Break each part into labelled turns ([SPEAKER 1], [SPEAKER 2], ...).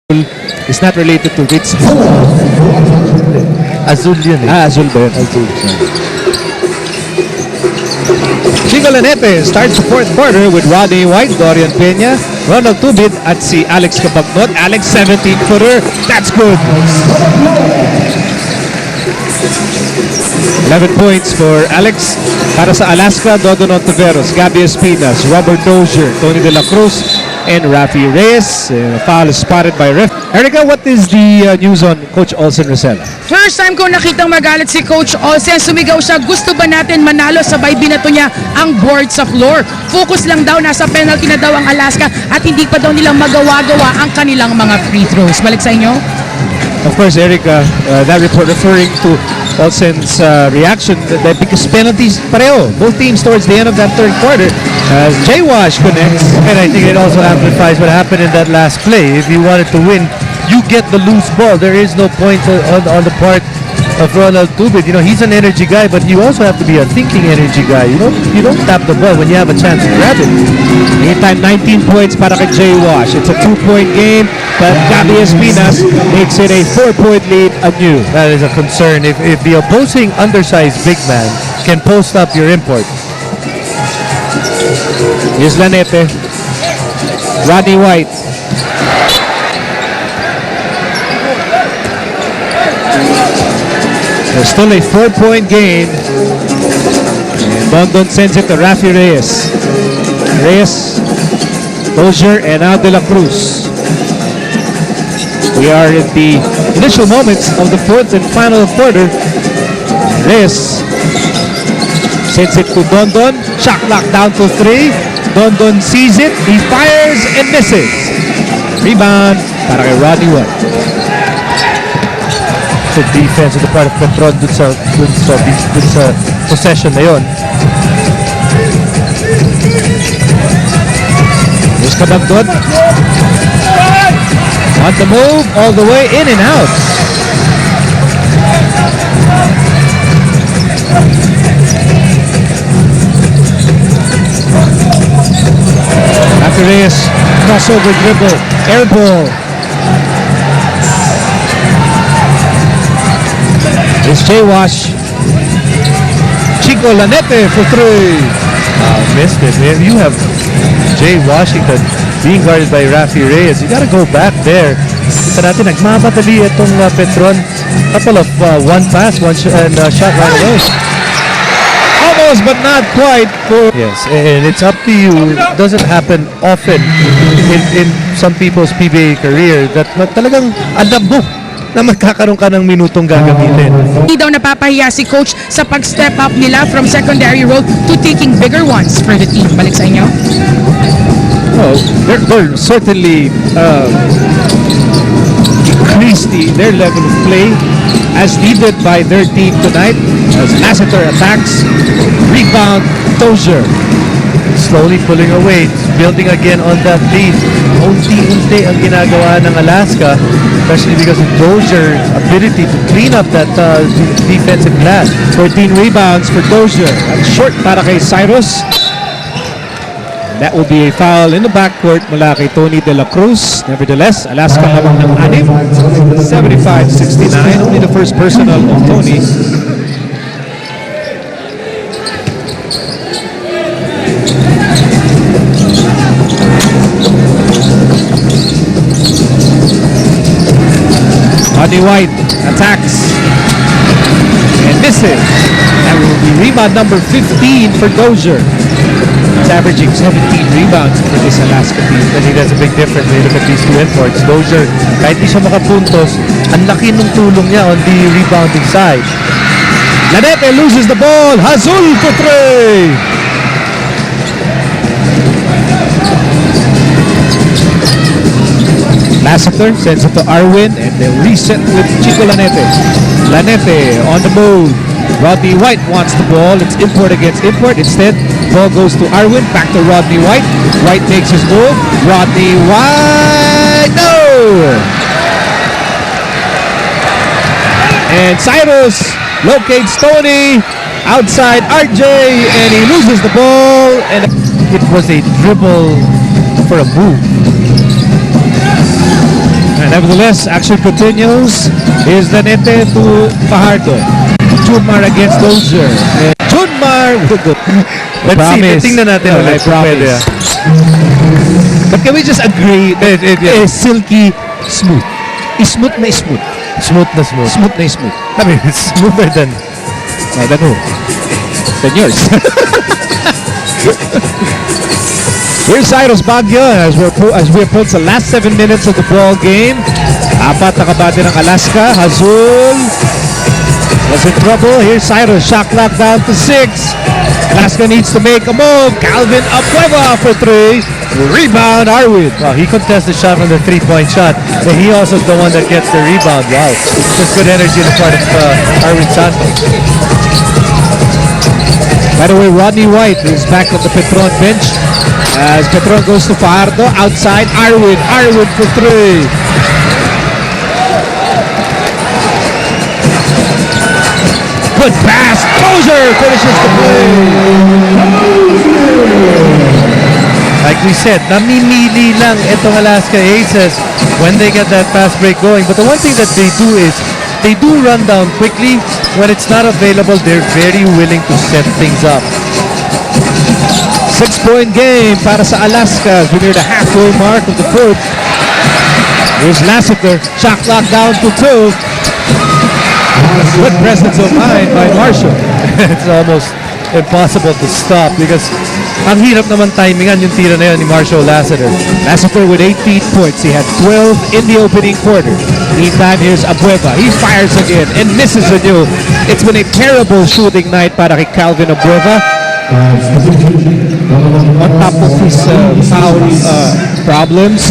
[SPEAKER 1] is not related to Ritz.
[SPEAKER 2] Azul yun eh.
[SPEAKER 1] Azul ba yun?
[SPEAKER 2] Azul.
[SPEAKER 1] Chico Lanete starts the fourth quarter with Rodney White, Dorian Peña, Ronald Tubid at si Alex Cabagnot. Alex 17-footer. That's good. 11 points for Alex. Para sa Alaska, Dodon Ontiveros, Gabby Espinas, Robert Dozier, Tony De La Cruz, and Rafi Reyes. A foul is spotted by ref. Erica, what is the news on Coach Olsen Rosella?
[SPEAKER 3] First time ko nakitang magalit si Coach Olsen. Sumigaw siya, gusto ba natin manalo? Sabay binato niya ang board sa floor. Focus lang daw, nasa penalty na daw ang Alaska at hindi pa daw nilang magawa-gawa ang kanilang mga free throws. Balik sa inyo.
[SPEAKER 1] Of course, Erica, that report referring to Olsen's reaction because penalties pareho. Both teams towards the end of that third quarter. Jay Wash connects.
[SPEAKER 2] And I think it also amplifies what happened in that last play. If you wanted to win, you get the loose ball. There is no point on the part of Ronald Tubid. You know, he's an energy guy, but you also have to be a thinking energy guy. You don't tap the ball when you have a chance to grab it.
[SPEAKER 1] Meantime, 19 points para kay Jay Wash. It's a 2-point game, but Gabby Espinas makes it a 4-point lead anew.
[SPEAKER 2] That is a concern. If the opposing undersized big man can post up your import.
[SPEAKER 1] Here's Lanete. Rodney White. There's still a 4-point game. And Dondon sends it to Rafi Reyes. Reyes, Dozier, and now De La Cruz. We are in the initial moments of the fourth and final quarter. Reyes sends it to Dondon. Shot clock down to 3. Dondon sees it. He fires and misses. Rebound para kay Rodney White.
[SPEAKER 2] The defense on the part of Petron dun sa possession na yun.
[SPEAKER 1] Here's Cabagnot. On the move, all the way in and out. Rafi Reyes, crossover dribble, air ball. It's Jay Wash. Chico Lanete for 3.
[SPEAKER 2] Missed it. Man. You have Jay Washington being guarded by Rafi Reyes. You got to go back there. Kita natin, nagmamadali itong Petron. Couple of one pass, and shot right away.
[SPEAKER 1] Almost, but not quite.
[SPEAKER 2] Yes, and it's up to you. It doesn't happen often in some people's PBA career that talagang alam mo na magkakaroon ka ng minutong gagamitin.
[SPEAKER 3] Hindi daw napapahiya si Coach sa pag-step up nila from secondary role to taking bigger ones for the team. Balik sa inyo.
[SPEAKER 1] Well, they're certainly increased their level of play as needed by their team tonight as Lassiter attacks. Rebound, Dozier.
[SPEAKER 2] Slowly pulling away, building again on that lead. Unti-unti ang ginagawa ng Alaska, especially because of Dozier's ability to clean up that defensive glass.
[SPEAKER 1] 14 rebounds for Dozier. That's short para kay Cyrus. That will be a foul in the backcourt mula kay Tony De La Cruz. Nevertheless, Alaska lamang ng 6. 75-69. Only the first personal of Tony. Rodney White attacks and misses. That will be rebound number 15 for Dozier. He's averaging 17 rebounds for this Alaska team.
[SPEAKER 2] I think that's a big difference when you look at these two imports. Dozier, kahit di siya makapuntos, ang laki ng tulong niya on the rebounding side.
[SPEAKER 1] Lanete loses the ball. Hazul for 3. Lassiter sends it to Arwin and they'll reset with Chico Lanete. Lanete on the move. Rodney White wants the ball. It's import against import. Instead, ball goes to Arwin. Back to Rodney White. White makes his move. Rodney White. No! And Cyrus locates Tony outside RJ and he loses the ball. And
[SPEAKER 2] It was a dribble for a move.
[SPEAKER 1] Nevertheless, action continues. Here's Lanete to Fajardo. Junmar against Dozier. Junmar with the
[SPEAKER 2] Let's see,
[SPEAKER 1] promise.
[SPEAKER 2] tingnan natin
[SPEAKER 1] I
[SPEAKER 2] ulit. Pwede,
[SPEAKER 1] promise. But can we just agree that
[SPEAKER 2] It-
[SPEAKER 1] is silky smooth? Smooth na smooth.
[SPEAKER 2] Smooth na smooth.
[SPEAKER 1] Smooth na smooth.
[SPEAKER 2] I mean, it's smoother than...
[SPEAKER 1] Than who? Than yours. Here's Cyrus Baguio as we approach the last 7 minutes of the ball game. Apat na kabate ng Alaska. Hazul was in trouble. Here's Cyrus. Shot clock down to 6. Alaska needs to make a move. Calvin Apueva for 3. Rebound, Arwin.
[SPEAKER 2] Wow, he contests the shot on the three-point shot, but he also is the one that gets the rebound. Wow, just good energy on the part of Arwin Santos.
[SPEAKER 1] By the way, Rodney White is back on the Petron bench as Petron goes to Fajardo. Outside, Arwin. Arwin for 3. Good pass. Dozier finishes the play.
[SPEAKER 2] Like we said, namimili lang itong Alaska Aces when they get that fast break going. But the one thing that they do is they do run down quickly. When it's not available, they're very willing to set things up.
[SPEAKER 1] 6-point game para sa Alaska as we near the halfway mark of the fourth. Here's Lassiter. Shot clock down to 2. Good presence of mind by Marshall.
[SPEAKER 2] It's almost impossible to stop because ang hirap naman timingan yung tira na yun ni Marshall Lassiter.
[SPEAKER 1] Lassiter with 18 points. He had 12 in the opening quarter. Meantime, here's Abueva. He fires again and misses anew. It's been a terrible shooting night para kay Calvin Abueva. On top of his foul problems.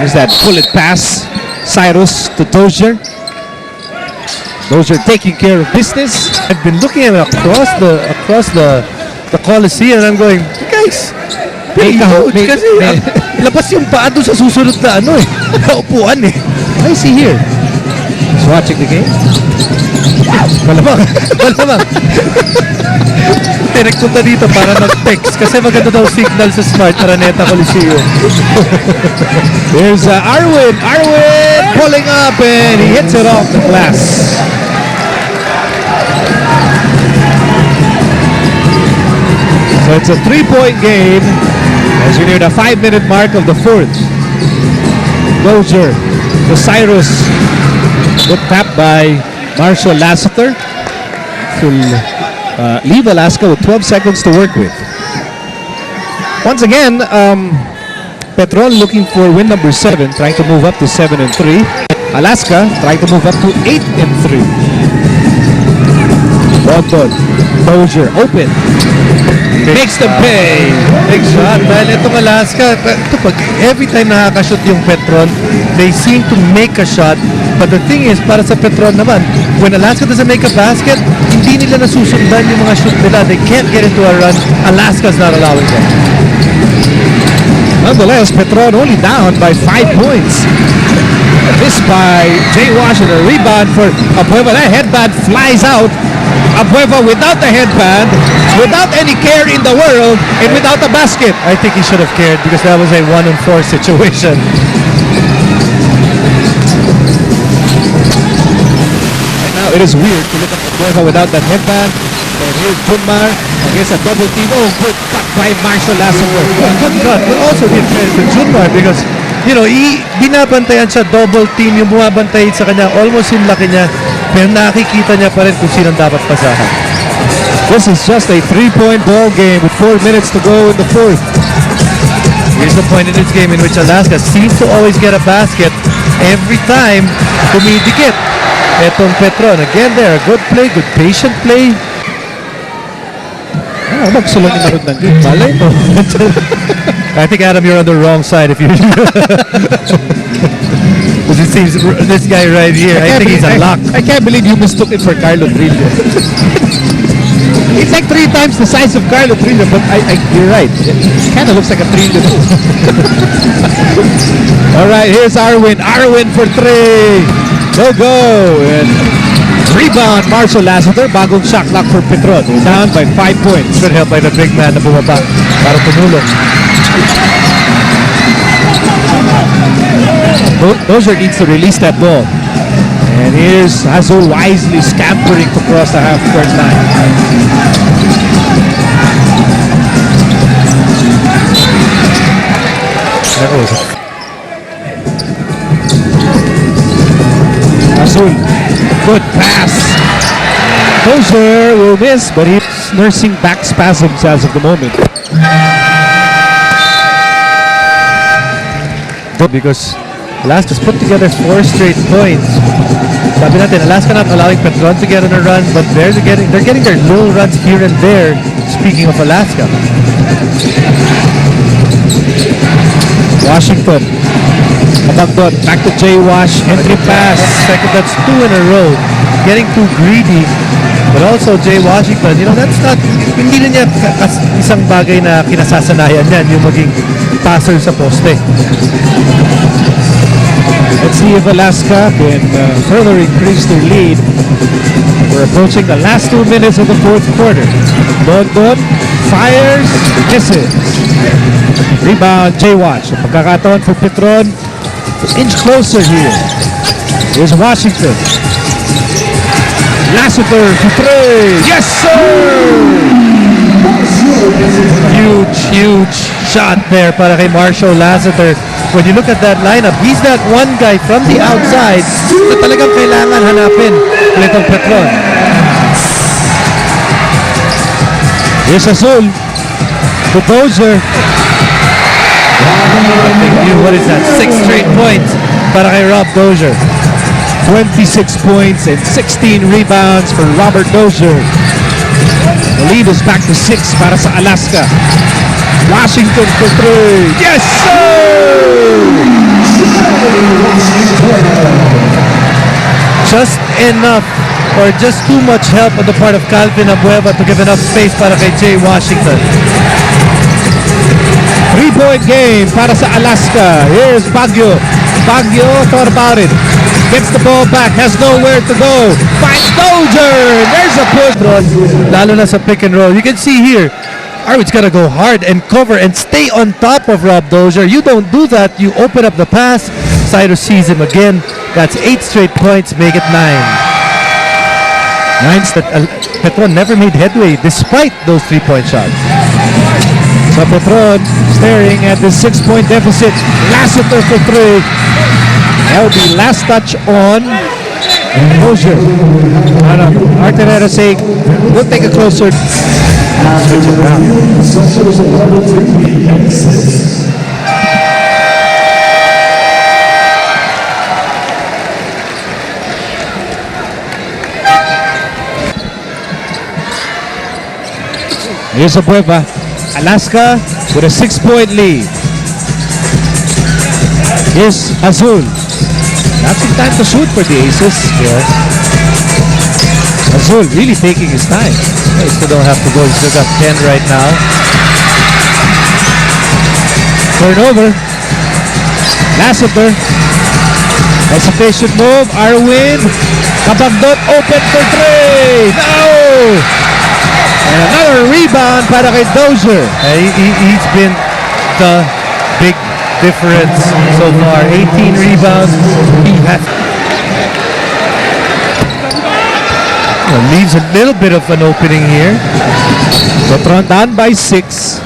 [SPEAKER 1] Here's that bullet pass. Cyrus to Dozier. Dozier taking care of business.
[SPEAKER 2] I've been looking at it across the Coliseum and I'm going, guys, pretty huge kasi labas yung paa doon sa susunod na ano eh, na upuan eh.
[SPEAKER 1] Why is he here? He's watching the game.
[SPEAKER 2] Malamang. Nagpunta dito para mag-text kasi maganda daw signal sa Smart Araneta Coliseum.
[SPEAKER 1] There's Arwin. Arwin pulling up and he hits it off the glass. So it's a 3-point game as we near the 5-minute mark of the fourth. Dozier to Cyrus. Good tap by Marshall Lassiter. Leave Alaska with 12 seconds to work with. Once again, Petron looking for win number 7, trying to move up to 7-3. Alaska trying to move up to 8-3. Bondon, Dozier, open. Makes them pay.
[SPEAKER 2] Big shot. Dahil itong Alaska, ito pag every time nakakashoot yung Petron, they seem to make a shot. But the thing is, para sa Petron naman, when Alaska doesn't make a basket, hindi nila nasusundan yung mga shoot nila. They can't get into a run. Alaska's not allowing them.
[SPEAKER 1] Nonetheless, Petron only down by 5 points. This by Jay Washington. Rebound for Abueva. That headband flies out. Abueva without the headband, without any care in the world, and without a basket.
[SPEAKER 2] I think he should have cared because that was a 1-on-4 situation.
[SPEAKER 1] And now it is weird to look at Abueva without that headband. And here's Junmar against a double team. Oh, good cut by Marshall Lassiter.
[SPEAKER 2] Good cut, but also give credit to Junmar because, you know, binabantayan siya, double team, yung bumabantay sa kanya, almost yung laki niya, pero nakikita niya pa rin kung sinong dapat pasahan.
[SPEAKER 1] This is just a 3-point ball game with 4 minutes to go in the fourth.
[SPEAKER 2] Here's the point in this game in which Alaska seems to always get a basket every time kumidikit. Etong Petron, again there, a good play, good patient play.
[SPEAKER 1] Magsulong ni Marod ng game. Malay mo.
[SPEAKER 2] I think, Adam, you're on the wrong side if you... Because it seems this guy right here, I think he's a lock.
[SPEAKER 1] I can't believe you mistook it for Carlo Trillo. It's like 3 times the size of Carlo Trillo, but you're right. It kind of looks like a Trillo. All right, here's Arwin. Arwin for 3. Go. And rebound, Marshall Lassiter. Bagong shot clock for Petron. Down by 5 points.
[SPEAKER 2] Good help by the big man na bumaba para tumulong.
[SPEAKER 1] Dozier needs to release that ball. And here's Azul wisely scampering to cross the half-court line. Azul, good pass. Dozier will miss, but he's nursing back spasms as of the moment.
[SPEAKER 2] Because Alaska's put together 4 straight points. Sabi natin, Alaska not allowing Petron to get on a run, but they're getting their little runs here and there. Speaking of Alaska,
[SPEAKER 1] Washington, Abagdot, back to Jay Wash, entry pass.
[SPEAKER 2] that's 2 in a row. Getting too greedy. But also Jay Washington, that's not, hindi na niya isang bagay na kinasasanayan yan, yung maging passer sa poste.
[SPEAKER 1] Let's see if Alaska can further increase their lead. We're approaching the last 2 minutes of the fourth quarter. Bondon fires, misses. Rebound, Jay Wash. Pagkakataon for Petron to inch closer here. Here's Washington. Lassiter for 3. Yes, sir!
[SPEAKER 2] Huge shot there para kay Marshall Lassiter. When you look at that lineup, he's that one guy from the outside na talagang kailangan hanapin nitong Petron.
[SPEAKER 1] Here's Azul to Dozier.
[SPEAKER 2] What is that? 6 straight points para kay Rob Dozier.
[SPEAKER 1] 26 points and 16 rebounds for Robert Dozier. The lead is back to 6 para sa Alaska. Washington for 3. Yes, sir!
[SPEAKER 2] Just enough or just too much help on the part of Calvin Abueva to give enough space para kay Jay Washington.
[SPEAKER 1] 3-point game para sa Alaska. Here's Baguio. Baguio thought about it. Gets the ball back, has nowhere to go. Finds Dozier. There's a push.
[SPEAKER 2] Lalo na sa pick and roll. You can see here, Arvid's got to go hard and cover and stay on top of Rob Dozier. You don't do that. You open up the pass. Sider sees him again. That's 8 straight points. Make it 9. That Petron never made headway despite those 3-point shots.
[SPEAKER 1] So Petron staring at the 6-point deficit. Lassiter for 3. That will be last touch on Dozier. Art Herrera saying, we'll take a closer. Switch it around. Here's Abueva. Alaska with a 6-point lead. Here's Azul. Not some time to shoot for the Aces.
[SPEAKER 2] Yes.
[SPEAKER 1] Azul really taking his time.
[SPEAKER 2] He still don't have to go. He's still got 10 right now.
[SPEAKER 1] Turnover. Lassiter. Hesitation move. Arwin. Kabagdot open for 3. No! And another rebound para kay Dozier.
[SPEAKER 2] He's been the big difference so far. 18 rebounds. He has leaves a little bit of an opening here.
[SPEAKER 1] Petron down by 6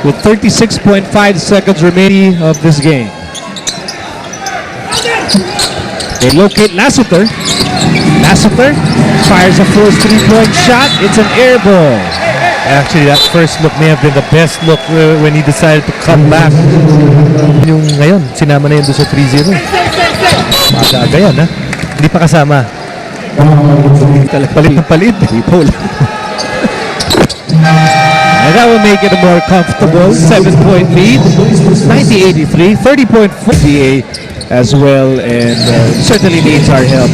[SPEAKER 1] with 36.5 seconds remaining of this game. They locate Lassiter. Lassiter fires a first 3-point shot. It's an air ball.
[SPEAKER 2] Actually, that first look may have been the best look when he decided to come back. Yung ngayon, sinama na yun doon sa 3-0. Maaga yan, ha? Hindi pa kasama.
[SPEAKER 1] Palit ng palit. People. And that will make it a more comfortable 7-point lead. 90-83, 30.48 as well, and certainly needs our help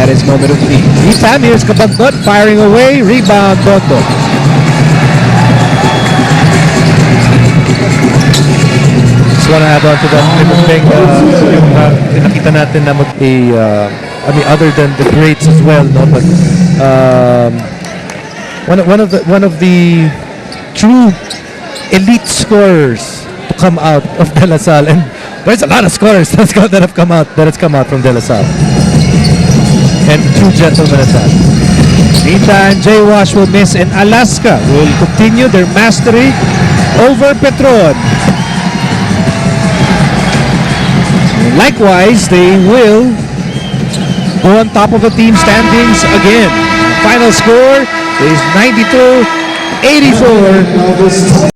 [SPEAKER 1] at his moment of need. Meantime, here's Kabagdot firing away. Rebound, Bondo.
[SPEAKER 2] Just want to add on to that little thing. Nakita natin na I mean, other than the greats as well, no, but one of the true elite scorers to come out of De La Salle, and There's a lot of scorers that have come out from De La Salle. And two gentlemen at that.
[SPEAKER 1] Meantime, J-Wash will miss and Alaska will continue their mastery over Petron. Likewise, they will go on top of the team standings again. Final score is 92-84.